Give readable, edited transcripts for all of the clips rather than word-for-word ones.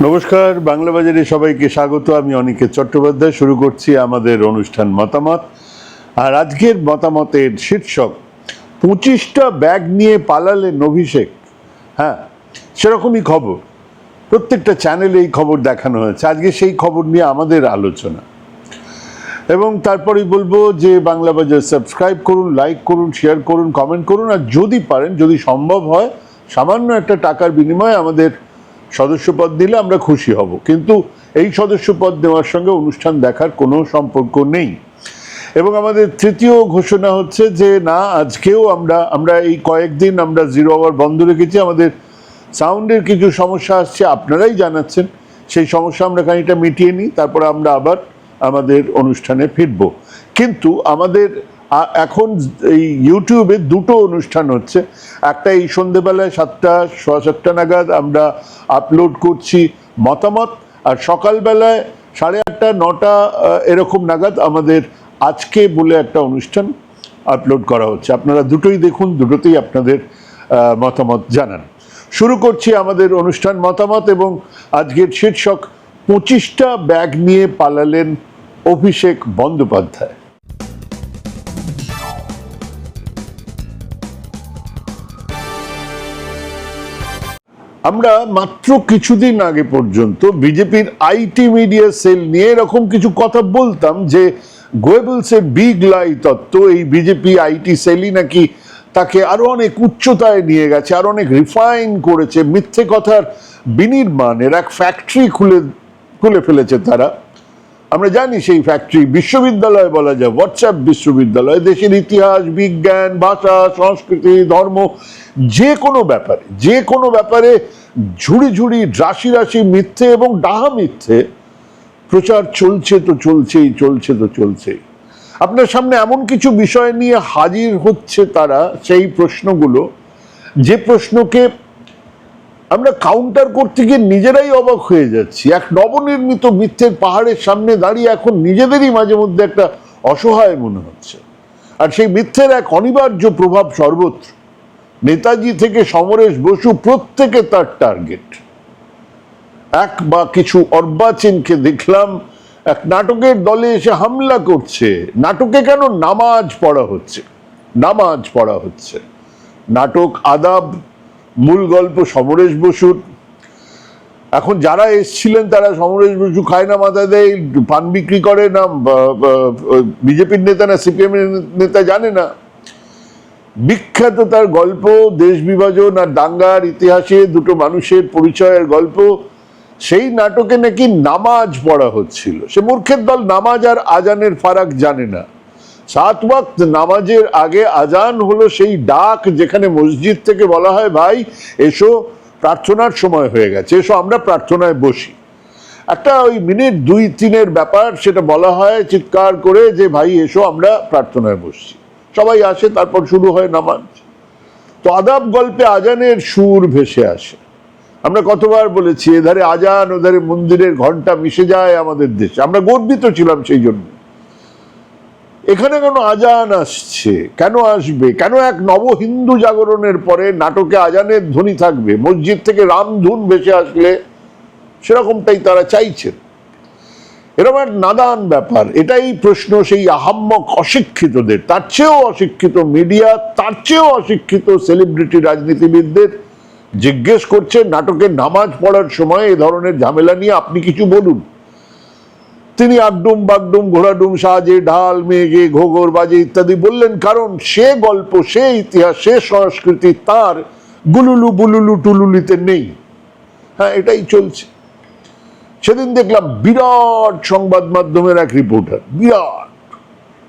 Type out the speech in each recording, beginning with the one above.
নমস্কার, বাংলা বাজারে সবাইকে স্বাগত। আমি অনিকেত চট্টোপাধ্যায়। শুরু করছি আমাদের অনুষ্ঠান মতামত। আর আজকের মতামতের শীর্ষক 25টা ব্যাগ নিয়ে পালালেন অভিষেক। হ্যাঁ, সেরকমই খবর, প্রত্যেকটা চ্যানেলে এই খবর দেখানো হয়েছে। আজকে সেই খবর নিয়ে আমাদের আলোচনা, এবং তারপরেই বলবো যে বাংলা বাজার সাবস্ক্রাইব করুন, লাইক করুন, শেয়ার করুন, কমেন্ট করুন, আর যদি পারেন, যদি সম্ভব হয়, সামান্য একটা টাকার বিনিময়ে আমাদের সদস্যপদ দিলে আমরা খুশি হব। কিন্তু এই সদস্যপদ দেওয়ার সঙ্গে অনুষ্ঠান দেখার কোনো সম্পর্ক নেই। এবং আমাদের তৃতীয় ঘোষণা হচ্ছে যে না, আজকেও আমরা এই কয়েকদিন আমরা জিরো আওয়ার বন্ধ রেখেছি। আমাদের সাউন্ডের কিছু সমস্যা আসছে, আপনারাই জানাচ্ছেন। সেই সমস্যা আমরা খানিকটা মিটিয়ে নিই, তারপরে আমরা আবার আমাদের অনুষ্ঠানে ফিরব। কিন্তু আমাদের এখন এই ইউটিউবে দুটো অনুষ্ঠান হচ্ছে। একটা এই সন্ধেবেলায় 7টা নাগাদ আমরা আপলোড করছি মতামত, আর সকালবেলায় 8:30 9টা এরকম নাগাদ আমাদের আজকে বলে একটা অনুষ্ঠান আপলোড করা হচ্ছে। আপনারা দুটোই দেখুন, দুটোতেই আপনাদের মতামত জানান। শুরু করছি আমাদের অনুষ্ঠান মতামত, এবং আজকের শীর্ষক 25টা ব্যাগ নিয়ে পালালেন অভিষেক বন্দ্যোপাধ্যায়। আমরা মাত্র কিছুদিন আগে পর্যন্ত বিজেপির আইটি মিডিয়া সেল নিয়ে এরকম কিছু কথা বলতাম যে গোয়েবলসের বিগ লাই তত্ত্ব, এই বিজেপি আইটি সেলই নাকি তাকে আরো অনেক উচ্চতায় নিয়ে গেছে, আরো অনেক রিফাইন করেছে। মিথ্যে কথার বিনির্মাণের এক ফ্যাক্টরি খুলে ফেলেছে তারা। আমরা জানি সেই ফ্যাক্টরি বিশ্ববিদ্যালয় বলা যায়, হোয়াটসঅ্যাপ বিশ্ববিদ্যালয়। দেশের ইতিহাস, বিজ্ঞান, ভাষা, সংস্কৃতি, ধর্ম, যে কোনো ব্যাপারে ঝুড়ি ঝুড়ি, রাশি রাশি মিথ্যে এবং ডাহা মিথ্যে প্রচার চলছে তো চলছেই। আপনার সামনে এমন কিছু বিষয় নিয়ে হাজির হচ্ছে তারা, সেই প্রশ্নগুলো, যে প্রশ্নকে আমরা কাউন্টার করতে গিয়ে নিজেরাই অবাক হয়ে যাচ্ছি। এক নবনির্মিত মিথ্যের পাহাড়ের সামনে দাঁড়িয়ে এখন নিজেদেরই মাঝে মধ্যে একটা অসহায় মনে হচ্ছে। আর সেই মিথ্যের এক অনিবার্য প্রভাব সর্বত্র। নেতাজি থেকে সমরেশ বসু, প্রত্যেকে তার টার্গেট। এক বা কিছু অর্বাচীনকে দেখলাম এক নাটকের দলে এসে হামলা করছে। নাটকে কেন? নামাজ পড়া হচ্ছে। নাটক আদাব, মূল গল্প সমরেশ বসুর। এখন যারা এসছিলেন তারা সমরেশ বসু খায় না মাথা দেয়, পান বিক্রি করে না, বিজেপির নেতা না সিপিএম এর নেতা জানে না। বিখ্যাত তার গল্প, দেশ বিভাজন আর দাঙ্গার ইতিহাসে দুটো মানুষের পরিচয়ের গল্প। সেই নাটকে নাকি নামাজ পড়া হচ্ছিল। সে মূর্খের দল নামাজ আর আজানের ফারাক জানে না। 7 ওয়াক্ত নামাজের আগে আজান হলো সেই ডাক, যেখানে মসজিদ থেকে বলা হয় ভাই এসো, প্রার্থনার সময় হয়ে গেছে, এসো আমরা প্রার্থনায় বসি। একটা ওই মিনিট 2-3 ব্যাপার, সেটা বলা হয় চিৎকার করে যে ভাই এসো আমরা প্রার্থনায় বসছি। সবাই আসে, তারপর শুরু হয় নামাজ। তো আদাব গল্পে আজানের সুর ভেসে আসে। আমরা কতবার বলেছি, এধারে আজান ওধারে মন্দিরের ঘন্টা মিশে যায় আমাদের দেশে। আমরা গর্বিত ছিলাম সেই জন্য। এখানে কেন আজান আসছে, কেন আসবে, কেন এক নব হিন্দু জাগরণের পরে নাটকে আজানের ধ্বনি থাকবে? মসজিদ থেকে রামধুন ভেসে আসলে সেরকমটাই তারা চাইছেন। এরকম এক নাদান ব্যাপার। এটাই প্রশ্ন সেই আহাম্মক অশিক্ষিতদের, তার চেয়েও অশিক্ষিত মিডিয়া, তার চেয়েও অশিক্ষিত সেলিব্রিটি রাজনীতিবিদদের জিজ্ঞেস করছে নাটকের নামাজ পড়ার সময় এ ধরনের ঝামেলা নিয়ে আপনি কিছু বলুন। তিনি আগডুম বাগডুম, ঘোড়াডুম, সাজে ঢাল, মেঘে ঘোঘর বাজে ইত্যাদি বললেন, কারণ সে গল্প, সে ইতিহাস, সে সংস্কৃতি তার গুলুলু বুলুলু টুলুলিতে নেই। হ্যাঁ, এটাই চলছে। সেদিন দেখলাম বিরাট সংবাদ মাধ্যমের এক রিপোর্টার, বিরাট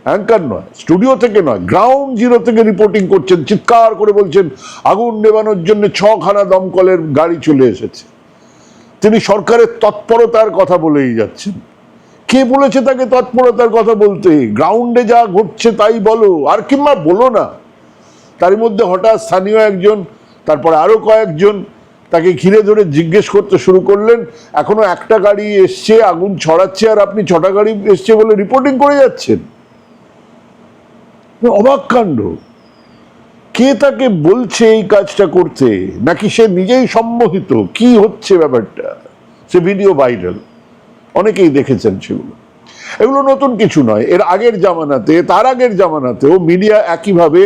অ্যাঙ্কার নয়, স্টুডিও থেকে নয়, গ্রাউন্ড জিরো থেকে রিপোর্টিং করছেন, চিৎকার করে বলছেন আগুন নেভানোর জন্য 6খানা দমকলের গাড়ি চলে এসেছে। তিনি সরকারের তৎপরতার কথা বলেই যাচ্ছেন। কে বলেছে তাকে তৎপরতার কথা বলতে? গ্রাউন্ডে যা ঘটছে তাই বলো, আর কিংবা বলো না। তার মধ্যে হঠাৎ স্থানীয় একজন, তারপরে আরো কয়েকজন তাকে ঘিরে ধরে জিজ্ঞেস করতে শুরু করলেন, এখনো একটা গাড়ি এসছে, আগুন ছড়াচ্ছে, আর আপনি 6টা গাড়ি এসছে বলে রিপোর্টিং করে যাচ্ছেন। অবাক কাণ্ড। কে তাকে বলছে এই কাজটা করতে, নাকি সে নিজেই সম্মোহিত? কি হচ্ছে ব্যাপারটা? সে ভিডিও ভাইরাল, অনেকেই দেখেছেন সেগুলো। এগুলো নতুন কিছু নয়, এর আগের জামানাতে, তার আগের জামানাতেও মিডিয়া একইভাবে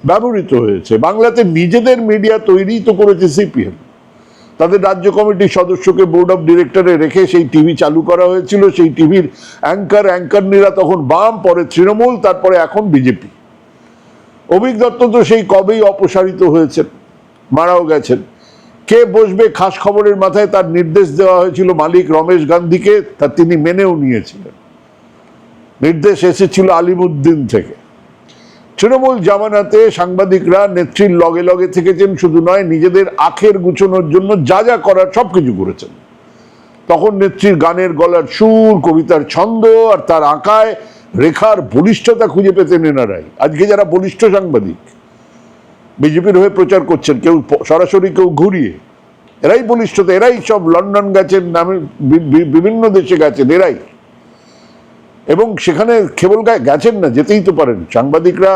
ব্যবহৃত হয়েছে। বাংলাতে নিজেদের মিডিয়া তৈরি তো করেছে সিপিএম, তাদের রাজ্য কমিটির সদস্যকে বোর্ড অফ ডিরেক্টরে রেখে সেই টিভি চালু করা হয়েছিল। সেই টিভির অ্যাঙ্কারনিরা তখন বাম, পরে তৃণমূল, তারপরে এখন বিজেপি। অভিক দত্ত তো সেই কবেই অপসারিত হয়েছেন, মারাও গেছেন। কে বসবে খাস খবরের মাথায়, তার নির্দেশ দেওয়া হয়েছিল মালিক রমেশ গান্ধীকে, তা তিনি মেনেও নিয়েছিলেন। নির্দেশ এসেছিল আলিমুদ্দিন থেকে। তৃণমূল জামানাতে সাংবাদিকরা নেত্রীর লগে লগে থেকেছেন, শুধু নয় নিজেদের আখের গুছানোর জন্য যা যা করার সবকিছু করেছেন। তখন নেত্রীর গানের গলার সুর, কবিতার ছন্দ আর তার আঁকায় রেখার বলিষ্ঠতা খুঁজে পেতেন এনারাই। আজকে যারা বলিষ্ঠ সাংবাদিক বিজেপির হয়ে প্রচার করছেন, কেউ সরাসরি কেউ ঘুরিয়ে, এরাই বলিষ্ঠতা, এরাই সব লন্ডন গেছেন, নামে বিভিন্ন দেশে গেছেন এরাই। এবং সেখানে কেবল গেছেন না, যেতেই তো পারেন। সাংবাদিকরা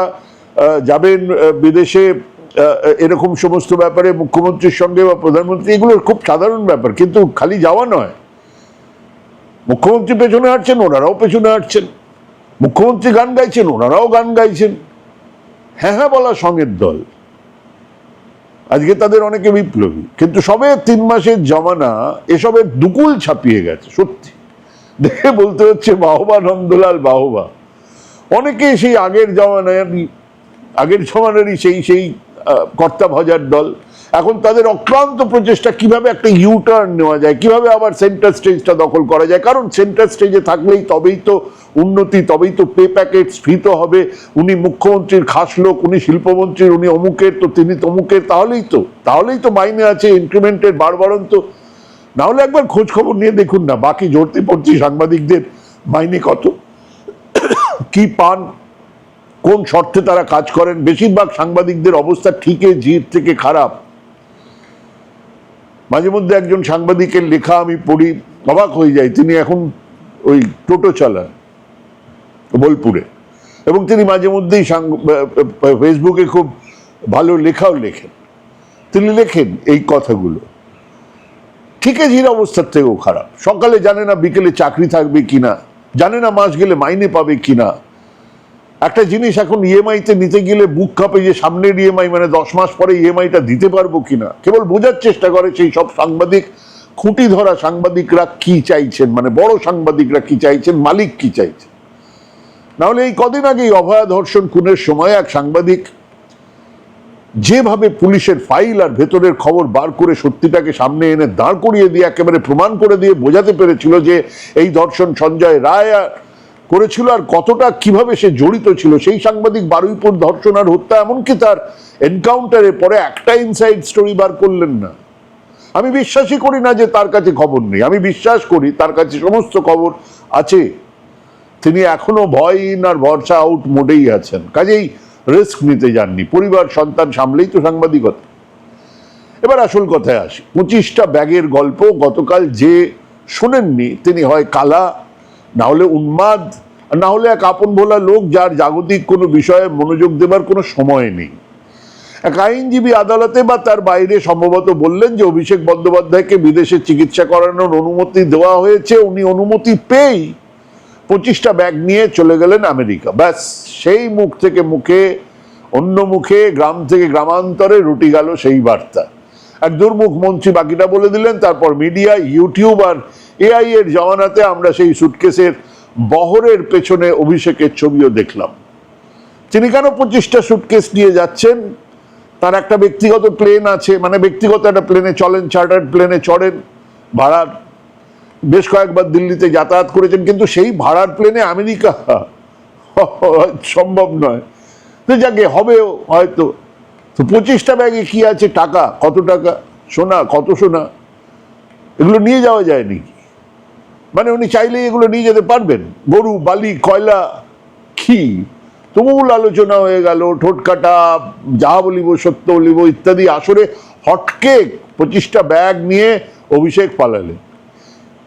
যাবেন বিদেশে এরকম সমস্ত ব্যাপারে মুখ্যমন্ত্রীর সঙ্গে বা প্রধানমন্ত্রী, এগুলো খুব সাধারণ ব্যাপার। কিন্তু খালি যাওয়া নয়, মুখ্যমন্ত্রী পেছনে হাঁটছেন, ওনারাও পেছনে হাঁটছেন। মুখ্যমন্ত্রী গান গাইছেন, ওনারাও গান গাইছেন। হ্যাঁ হ্যাঁ বলা সঙ্গের দল। আজকে তাদের অনেকে বিপ্লবী, কিন্তু সবে 3 মাসের জমানা এসবের দুকুল ছাপিয়ে গেছে। সত্যি দেখে বলতে হচ্ছে বাহবা নন্দলাল বাহবা। অনেকে সেই আগের জমানারই সেই কর্তা ভজার দল। এখন তাদের অক্লান্ত প্রচেষ্টা কিভাবে একটা ইউটার্ন নেওয়া যায়, কিভাবে আবার সেন্টার স্টেজটা দখল করা যায়। কারণ সেন্টার স্টেজে থাকলেই তবেই তো উন্নতি, তবেই তো পে প্যাকেট স্ফীত হবে। উনি মুখ্যমন্ত্রীর খাস লোক, উনি শিল্পমন্ত্রীর, উনি অমুকের, তো তিনি তমুকের, তাহলেই তো মাইনে আছে, ইনক্রিমেন্টের বাড়বাড়ন্ত। না হলে একবার খোঁজ খবর নিয়ে দেখুন না, বাকি জড়তে পড়ছি সাংবাদিকদের মাইনে কত, কি পান, কোন শর্তে তারা কাজ করেন। বেশিরভাগ সাংবাদিকদের অবস্থা ঠিকই জির থেকে খারাপ। মাঝে মধ্যে একজন সাংবাদিকের লেখা আমি পড়ি, অবাক হয়ে যাই। তিনি এখন ওই টোটো চালান বোলপুরে, এবং তিনি মাঝে মধ্যেই ফেসবুকে খুব ভালো লেখাও লেখেন। তিনি লেখেন এই কথাগুলো, ঠিকই জির অবস্থার থেকেও খারাপ। সকালে জানে না বিকেলে চাকরি থাকবে কিনা, জানে না মাস গেলে মাইনে পাবে কিনা। একটা জিনিস এখন ইএমআইতে নিতে গেলে বুক কাঁপে যে সামনের ইএমআই, মানে 10 মাস পরে ইএমআইটা দিতে পারবো কিনা। কেবল বোঝার চেষ্টা করে সেই সব সাংবাদিক, খুঁটি ধরা সাংবাদিকরা কি চাইছেন, মানে বড় সাংবাদিকরা কি চাইছেন, মালিক কি চাইছেন। নাহলে এই কদিন আগেই অভয়া ধর্ষণ খুনের সময় এক সাংবাদিক যেভাবে পুলিশের ফাইল আর ভেতরের খবর বার করে সত্যিটাকে সামনে এনে দাঁড় করিয়ে দিয়ে একেবারে প্রমাণ করে দিয়ে বোঝাতে পেরেছিল যে এই ধর্ষণ সঞ্জয় রায় করেছিল আর কতটা কিভাবে সে জড়িত ছিল। সেই সাংবাদিক বারুইপুর ধর্ষণ আর হত্যা, এমনকি তার এনকাউন্টারের পরে একটা ইনসাইড স্টোরি বার করলেন না। আমি বিশ্বাসই করি না যে তার কাছে খবর নেই, আমি বিশ্বাস করি তার কাছে সমস্ত খবর আছে। তিনি এখনো ভয়হীন আর ভরসা আউট মোডেই আছেন, কাজেই রিস্ক নিতে যাননি। পরিবার সন্তান সামলেই তো সাংবাদিকতা। এবার আসল কথায় আসি। 25টা ব্যাগের গল্প গতকাল যে শোনেননি তিনি হয় কালা, না হলে উন্মাদ, না হলে এক আপন ভোলা লোক যার জাগতিক কোনো বিষয়ে মনোযোগ দেবার কোনো সময় নেই। এক আইনজীবী আদালতে বা তার বাইরে সম্ভবত বললেন যে অভিষেক বন্দ্যোপাধ্যায়কে বিদেশে চিকিৎসা করানোর অনুমতি দেওয়া হয়েছে। উনি অনুমতি পেয়েই 25টা ব্যাগ নিয়ে চলে গেলেন আমেরিকা। ব্যাস, সেই মুখ থেকে মুখে, অন্য মুখে, গ্রাম থেকে গ্রামান্তরে রুটি গেল সেই বার্তা। এক দুর্মুখ মন্ত্রী বাকিটা বলে দিলেন। তারপর মিডিয়া, ইউটিউব আর এআই এর জমানাতে আমরা সেই সুটকেসের বহরের পেছনে অভিষেকের ছবিও দেখলাম। তিনি কেন 25টা সুটকেস নিয়ে যাচ্ছেন? তার একটা ব্যক্তিগত প্লেন আছে, মানে ব্যক্তিগত একটা প্লেনে চলেন, চার্টার্ড প্লেনে চড়েন, ভাড়ার। বেশ কয়েকবার দিল্লিতে যাতায়াত করেছেন, কিন্তু সেই ভাড়ার প্লেনে আমেরিকা সম্ভব নয়। তো যাকে হবেও হয়তো। তো 25টা ব্যাগে কি আছে? টাকা, কত টাকা, সোনা, কত সোনা, এগুলো নিয়ে যাওয়া যায় নাকি? মানে উনি চাইলেই এগুলো নিয়ে যেতে পারবেন? গরু, বালি, কয়লা, কি তুমুল আলোচনা হয়ে গেল। ঠোঁট কাটা, যাহা বলিব সত্য বলিব ইত্যাদি আসরে হটকে 25টা ব্যাগ নিয়ে অভিষেক পালালেন।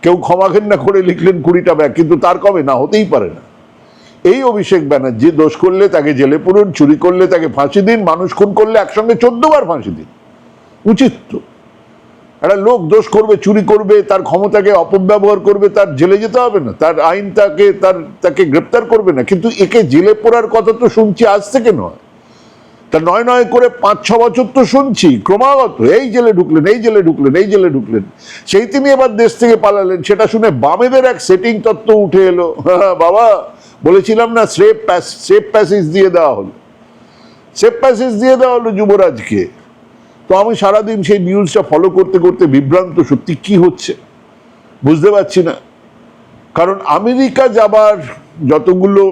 কেউ ক্ষমা ঘেন্না করে লিখলেন 20টা ব্যাগ, কিন্তু তার কবে না, হতেই পারে না। এই অভিষেক ব্যানার্জি দোষ করলে তাকে জেলে পুরুন, চুরি করলে তাকে ফাঁসি দিন, মানুষ খুন করলে একসঙ্গে 14 বার ফাঁসি দিন, উচিত তো। একটা লোক দোষ করবে, চুরি করবে, তার ক্ষমতাকে অপব্যবহার করবে, তার জেলে যেতে হবে না? তার আইন তাকে গ্রেপ্তার করবে না? কিন্তু একে জেলে পড়ার কথা তো শুনছি আজ থেকে নয়, তা নয় নয় করে 5-6 বছর তো শুনছি ক্রমাগত, এই জেলে ঢুকলেন, এই জেলে ঢুকলেন, এই জেলে ঢুকলেন। সেই তিনি এবার দেশ থেকে পালালেন, সেটা শুনে বামেদের এক সেটিং তত্ত্ব উঠে এলো। বাবা, বলেছিলাম না, সেফ প্যাসেজ দিয়ে দেওয়া হলো, সেফ প্যাসেজ দিয়ে দেওয়া হলো যুবরাজকে। তো আমি সারাদিন সেই নিউজটা ফলো করতে করতে বিভ্রান্ত, সত্যি কি হচ্ছে বুঝতে পারছি না। কারণ আমেরিকা যাবার যতগুলো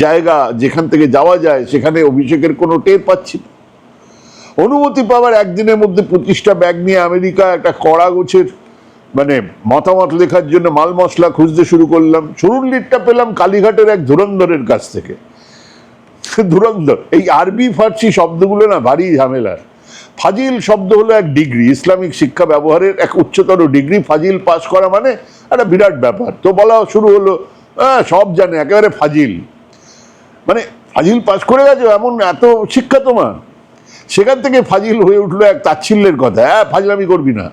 জায়গা যেখান থেকে যাওয়া যায়, সেখানে অভিষেকের কোনো টের পাচ্ছি না। অনুমতি পাওয়ার একদিনের মধ্যে 25টা ব্যাগ নিয়ে আমেরিকা একটা কড়া গোছের মানে মতামত লেখার জন্য মাল মশলা খুঁজতে শুরু করলাম। শুরুর লিডটা পেলাম কালীঘাটের এক ধুরন্ধরের কাছ থেকে। ধুরন্ধর, এই আরবি ফার্সি শব্দগুলো না ভারী ঝামেলার। ফাজিল শব্দ হলো এক ডিগ্রি, ইসলামিক শিক্ষা ব্যবহারের এক উচ্চতর ডিগ্রি। ফাজিল পাস করা মানে একটা বিরাট ব্যাপার। তো বলা শুরু হলো, সব জানে, একেবারে ফাজিল। মানে ফাজিল পাস করে গেছো, এমন এত শিক্ষা তোমার? সেখান থেকে ফাজিল হয়ে উঠলো এক তাচ্ছিল্যের কথা, ফাজলামি করবি না।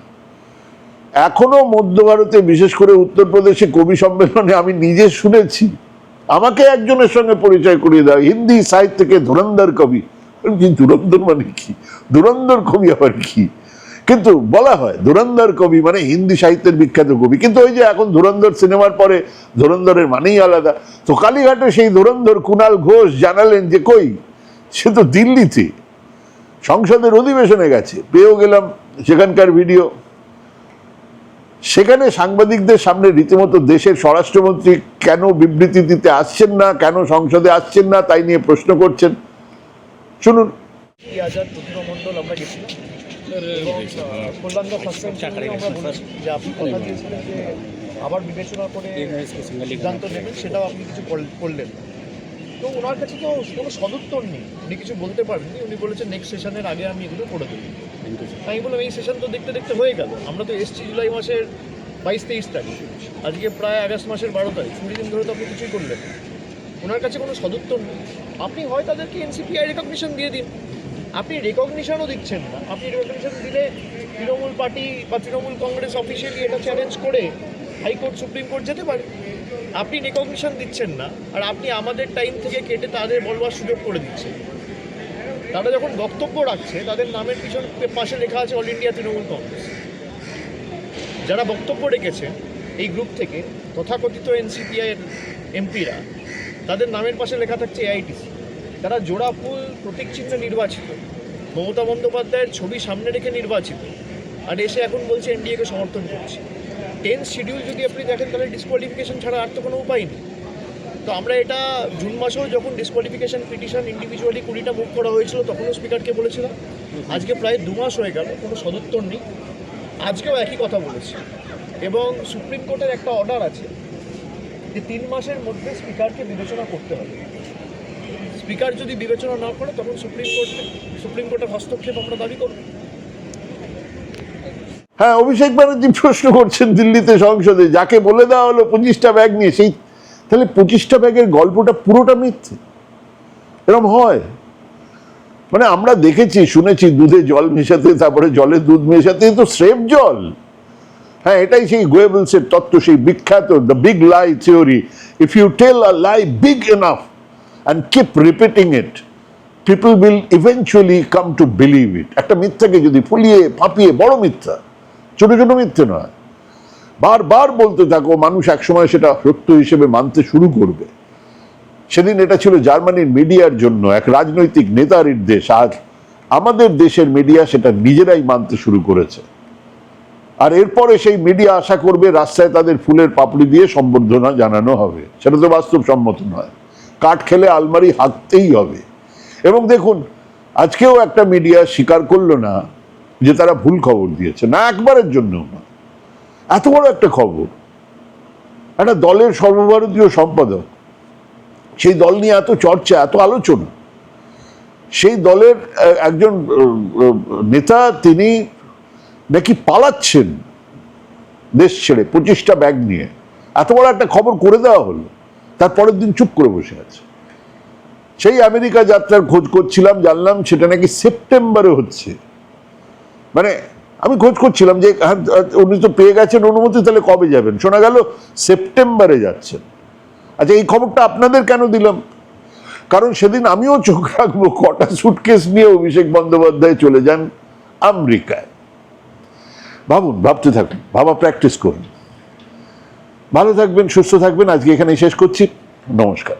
এখনো মধ্য ভারতে, বিশেষ করে উত্তরপ্রদেশে কবি সম্মেলনে আমি নিজে শুনেছি, আমাকে একজনের সঙ্গে পরিচয় করিয়ে দেওয়া, হিন্দি সাহিত্য থেকে ধুরন্ধর কবি। ধুরন্ধর মানে কি? ধুরন্ধর কবি আবার কি? কিন্তু বলা হয় ধুরন্ধর কবি মানে হিন্দি সাহিত্যের বিখ্যাত কবি। কিন্তু ওই যে এখন ধুরন্ধর সিনেমার পরে ধুরন্ধরের মানেই আলাদা। তো কালীঘাটে সেই ধুরন্ধর কুণাল ঘোষ জানালেন যে কই, সে তো দিল্লিতে সংসদের অধিবেশনে গেছে। পেয়েও গেলাম সেখানকার ভিডিও। সেখানে সাংবাদিকদের সামনে রীতিমতো দেশের স্বরাষ্ট্রমন্ত্রী কেন বিবৃতি দিতে আসছেন না, কেন সংসদে আসছেন না, তাই নিয়ে প্রশ্ন করছেন। শুনুন। আজাদ প্রতিমণ্ডল আমরা গেছিলাম এবং কল্যাণদা ফার্স্ট টাইম আমরা বলেছি যে আপনি কথা দিয়েছিলেন যে আবার বিবেচনা করে সিদ্ধান্ত নেবেন, সেটাও আপনি কিছু করলেন না। তো ওনার কাছে তো কোনো সদুত্তর নেই, উনি কিছু বলতে পারেননি। উনি বলেছেন নেক্সট সেশনের আগে আমি এগুলো করে দেবো। আমি বললাম এই সেশন তো দেখতে দেখতে হয়ে গেল, আমরা তো এসছি জুলাই মাসের 22-23 তারিখ, আজকে প্রায় আগস্ট মাসের 12 তারিখ, 20 দিন ধরে তো আপনি কিছুই করলেন না। ওনার কাছে কোনো সদুত্তর নেই। আপনি হয় তাদেরকে এনসিপিআই রেকগনিশন দিয়ে দিন, আপনি রেকগনিশনও দিচ্ছেন না। আপনি রেকগনিশন দিলে তৃণমূল পার্টি বা তৃণমূল কংগ্রেস অফিসিয়ালি এটা চ্যালেঞ্জ করে হাইকোর্ট সুপ্রিম কোর্ট যেতে পারে। আপনি রেকগনিশন দিচ্ছেন না, আর আপনি আমাদের টাইম থেকে কেটে তাদের বলবার সুযোগ করে দিচ্ছেন। তারা যখন বক্তব্য রাখছে তাদের নামের পাশে লেখা আছে অল ইন্ডিয়া তৃণমূল কংগ্রেস। যারা বক্তব্য রেখেছেন এই গ্রুপ থেকে তথাকথিত এনসিপিআই এমপিরা, তাদের নামের পাশে লেখা থাকছে এআইটিসি। তারা জোড়া ফুল প্রতীক চিহ্নে নির্বাচিত, মমতা বন্দ্যোপাধ্যায়ের ছবি সামনে রেখে নির্বাচিত, আর এসে এখন বলছে এনডিএকে সমর্থন করছে। 10th শিডিউল যদি আপনি দেখেন তাহলে ডিসকোয়ালিফিকেশন ছাড়া আর তো কোনো উপায় নেই। তো আমরা এটা জুন মাসেও যখন ডিসকোয়ালিফিকেশন পিটিশন ইন্ডিভিজুয়ালি 20টা মুভ করা হয়েছিল তখনও স্পিকারকে বলেছিলাম। আজকে প্রায় 2 মাস হয়ে গেল, কোনো সদুত্তর নেই। আজকেও একই কথা বলেছি, এবং সুপ্রিম কোর্টের একটা অর্ডার আছে যে 3 মাসের মধ্যে স্পিকারকে বিবেচনা করতে হবে। স্পিকার যদি বিবেচনা না করে তখন সুপ্রিম কোর্টের হস্তক্ষেপ আমরা দাবি করব। হ্যাঁ, অভিষেক ব্যানার্জি প্রশ্ন করছেন দিল্লিতে সংসদে, যাকে বলে দেওয়া হলো 25টা ব্যাগ নিয়ে, সেই তাহলে 25টা ব্যাগের গল্পটা পুরোটা মিথ্যে? এরকম হয়? মানে আমরা দেখেছি, শুনেছি দুধে জল মেশাতে, তারপরে জলে দুধ মেশাতে, তো স্রেফ জল। হ্যাঁ, এটাই সেই গোয়েবলসের তত্ত্ব, সেই বিখ্যাত the big lie theory. If you tell a lie big enough and keep repeating it, people will eventually come to believe it. একটা মিথ্যাকে যদি ফুলিয়ে ফাঁপিয়ে, বড় মিথ্যা, ছোট ছোট মিথ্যে নয়, বারবার বলতে থাকো, মানুষ একসময় সেটা সত্য হিসেবে মানতে শুরু করবে। সেদিন এটা ছিল জার্মানির মিডিয়ার জন্য এক রাজনৈতিক নেতার নির্দেশ। আজ আমাদের দেশের মিডিয়া সেটা নিজেরাই মানতে শুরু করেছে। আর এরপরে সেই মিডিয়া আশা করবে রাস্তায় তাদের ফুলের পাপড়ি দিয়ে সম্বর্ধনা জানানো হবে। সেটা তো বাস্তবসম্মত নয়। কাঠ খেলে আলমারি হাঁকতেই হবে। এবং দেখুন, আজকেও একটা মিডিয়া স্বীকার করলো না যে তারা ভুল খবর দিয়েছে, না একবারের জন্য না। এত বড় একটা খবর, একটা দলের সর্বভারতীয় সম্পাদক, সেই দল নিয়ে এত চর্চা, এত আলোচনা, সেই দলের একজন নেতা তিনি নাকি পালাচ্ছেন দেশ ছেড়ে 25টা ব্যাগ নিয়ে। এত বড় একটা খবর করে দেওয়া হলো, তারপরের দিন চুপ করে বসে আছে। সেই আমেরিকা যাত্রার খোঁজ করছিলাম, জানলাম সেটা নাকি সেপ্টেম্বরে হচ্ছে। মানে আমি খোঁজ করছিলাম যে হ্যাঁ, উনি তো পেয়ে গেছেন অনুমতি, তাহলে কবে যাবেন? শোনা গেল সেপ্টেম্বরে যাচ্ছেন। আচ্ছা, এই খবরটা আপনাদের কেন দিলাম? কারণ সেদিন আমিও চোখ রাখবো কটা সুটকেস নিয়ে অভিষেক বন্দ্যোপাধ্যায় চলে যান আমেরিকায়। ভাবুন, ভাবতে থাকুন, ভাবা প্র্যাকটিস করুন। ভালো থাকবেন, সুস্থ থাকবেন। আজকে এখানে শেষ করছি। নমস্কার।